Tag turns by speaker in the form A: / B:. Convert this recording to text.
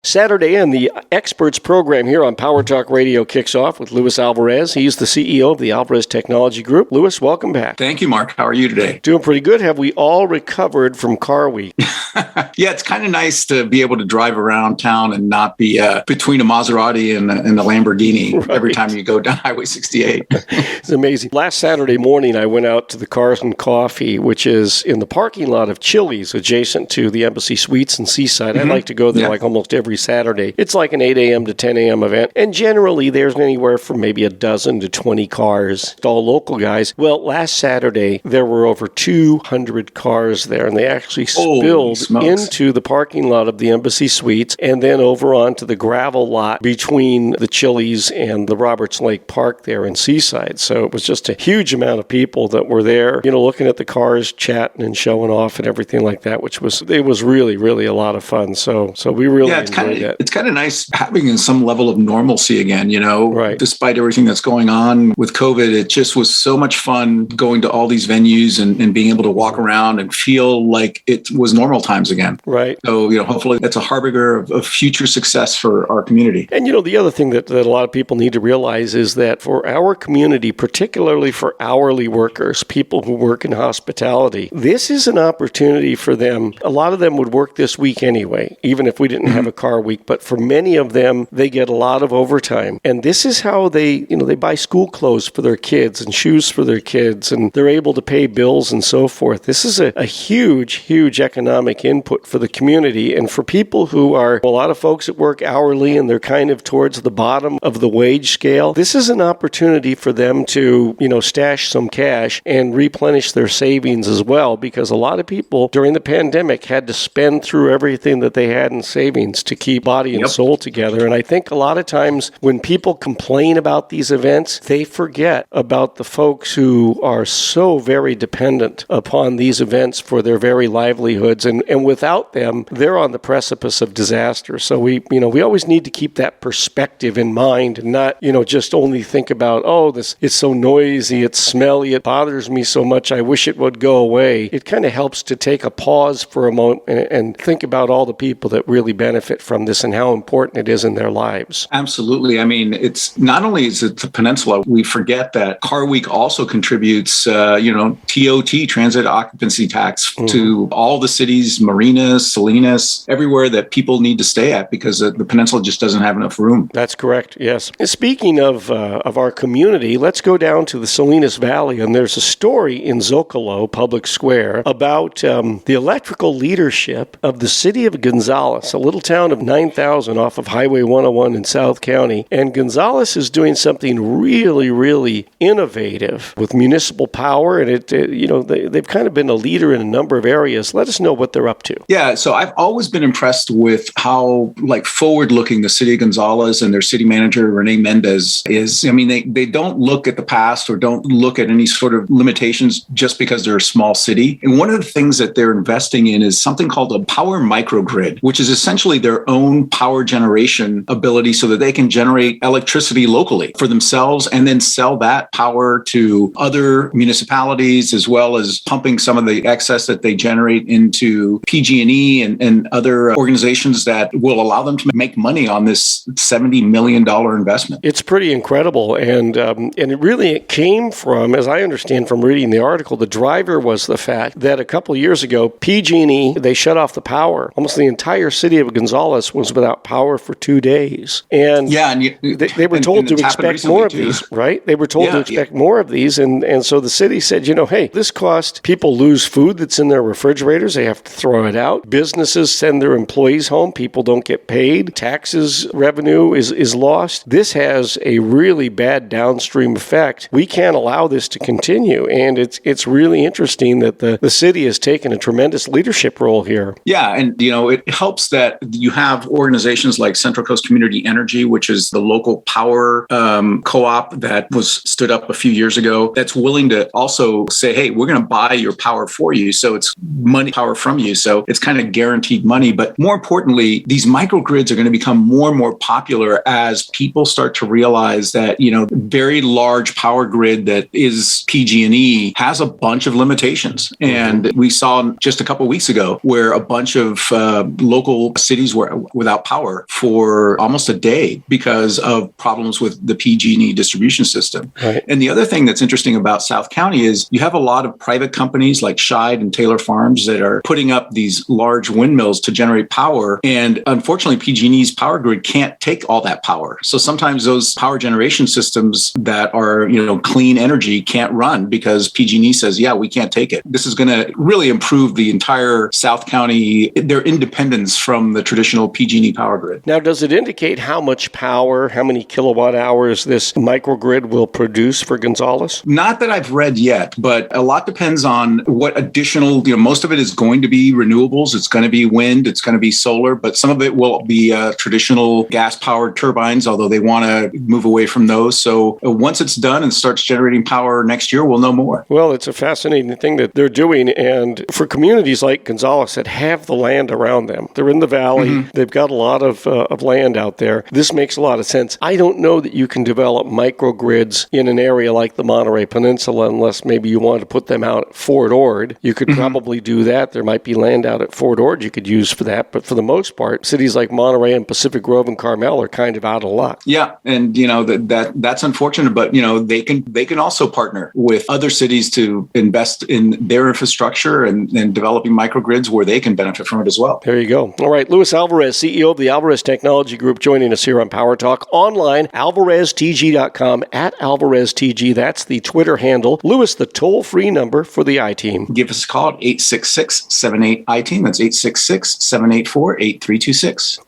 A: Saturday, and the Experts program here on Power Talk Radio kicks off with Luis Alvarez. He's the CEO of the Alvarez Technology Group. Luis, welcome back.
B: Thank you, Mark. How are you today?
A: Doing pretty good. Have we all recovered from Car Week?
B: Yeah, it's kind of nice to be able to drive around town and not be between a Maserati and a Lamborghini every time you go down Highway 68.
A: It's amazing. Last Saturday morning, I went out to the Cars and Coffee, which is in the parking lot of Chili's, adjacent to the Embassy Suites in Seaside. I like to go there like almost every Saturday. It's like an 8 a.m. to 10 a.m. event. And generally, there's anywhere from maybe a dozen to 20 cars, all local guys. Well, last Saturday, there were over 200 cars there, and they actually spilled into the parking lot of the Embassy Suites and then over onto the gravel lot between the Chili's and the Roberts Lake Park there in Seaside. So it was just a huge amount of people that were there, looking at the cars, chatting and showing off and everything like that, it was really, really a lot of fun. So we really enjoyed it.
B: It's kind of nice having some level of normalcy again,
A: right.
B: Despite everything that's going on with COVID, it just was so much fun going to all these venues and being able to walk around and feel like it was normal times again.
A: Right.
B: So, hopefully that's a harbinger of future success for our community.
A: And, the other thing that a lot of people need to realize is that for our community, particularly for hourly workers, people who work in hospitality, this is an opportunity for them. A lot of them would work this week anyway, even if we didn't have a car week. But for many of them, they get a lot of overtime. And this is how they buy school clothes for their kids and shoes for their kids, and they're able to pay bills and so forth. This is a huge, huge economic input for the community. And for people who are, a lot of folks that work hourly and they're kind of towards the bottom of the wage scale, this is an opportunity for them to, stash some cash and replenish their savings as well, because a lot of people during the pandemic had to spend through everything that they had in savings to keep body and soul together. And I think a lot of times when people complain about these events, they forget about the folks who are so very dependent upon these events for their very livelihoods. And without them, they're on the precipice of disaster. So we always need to keep that perspective in mind and not, just only think about, this it's so noisy, it's smelly, it bothers me so much, I wish it would go away. It kind of helps to take a pause for a moment and think about all the people that really benefit from this and how important it is in their lives.
B: Absolutely. I mean, it's not only is it the peninsula, we forget that Car Week also contributes, TOT, transit occupancy tax, to all the cities, marinas, Salinas, everywhere that people need to stay at because the peninsula just doesn't have enough room.
A: That's correct, yes. Speaking of our community, let's go down to the Salinas Valley, and there's a story in Zocalo Public Square about the electrical leadership of the city of Gonzales, a little town of 9,000 off of Highway 101 in South County. And Gonzales is doing something really, really innovative with municipal power, and they've kind of been a leader in a number of areas. Let us know what they're up to.
B: Yeah, so I've always been impressed with how forward-looking the city of Gonzales and their city manager, Renee Mendez, is. I mean, they don't look at the past or don't look at any sort of limitations just because they're a small city. And one of the things that they're investing in is something called a power microgrid, which is essentially their own power generation ability so that they can generate electricity locally for themselves and then sell that power to other municipalities, as well as pumping some of the excess that they generate into PG&E and other organizations that will allow them to make money on this $70 million investment.
A: It's pretty incredible. And it came from, as I understand from reading the article, the driver was the fact that a couple of years ago, PG&E, they shut off the power. Almost the entire city of Gonzales was without power for 2 days. And they were told to expect more of these, right? They were told to expect more of these. And so the city said, hey, this cost, people lose food that's in their refrigerators. They have to throw it out. Businesses send their employees home. People don't get paid. Taxes revenue is lost. This has a really bad downstream effect. We can't allow this to continue. And it's really interesting that the city has taken a tremendous leadership role here.
B: Yeah. And, it helps that you have organizations like Central Coast Community Energy, which is the local power co-op that was stood up a few years ago, that's willing to also say, hey, we're going to buy your power for you. So it's money power from you. So it's kind of guaranteed money. But more importantly, these microgrids are going to become more and more popular as people start to realize that, very large power grid that is PG&E has a bunch of limitations. And we saw just a couple of weeks ago where a bunch of local cities were without power for almost a day because of problems with the PG&E distribution system.
A: Right.
B: And the other thing that's interesting about South County is you have a lot of private companies like Scheid and Taylor Farms that are putting up these large windmills to generate power. And unfortunately, PG&E's power grid can't take all that power. So sometimes those power generation systems that are, clean energy can't run because PG&E says, yeah, we can't take it. This is going to really improve the entire South County, their independence from the traditional PG&E power grid.
A: Now, does it indicate how much power, how many kilowatt hours this microgrid will produce for Gonzales?
B: Not that I've read yet, but a lot depends on what additional, most of it is going to be renewables. It's going to be wind. It's going to be solar, but some of it will be traditional gas-powered turbines, although they want to move away from those. So once it's done and starts generating power next year, we'll know more.
A: Well, it's a fascinating thing that they're doing. And for communities like Gonzales that have the land around them, they're in the valley, they've got a lot of land out there. This makes a lot of sense. I don't know that you can develop microgrids in an area like the Monterey Peninsula unless maybe you want to put them out at Fort Ord. You could probably do that. There might be land out at Fort Ord you could use for that. But for the most part, cities like Monterey and Pacific Grove and Carmel are kind of out of luck.
B: Yeah. And, that's unfortunate, but, they can also partner with other cities to invest in their infrastructure and developing microgrids where they can benefit from it as well.
A: There you go. All right. Luis Alvarez, CEO of the Alvarez Technology Group, joining us here on Power Talk. Online, alvareztg.com, @AlvarezTG. That's the Twitter handle. Luis, the toll-free number for the I-Team.
B: Give us a call at 866-78-I-Team. That's 866-784-8326.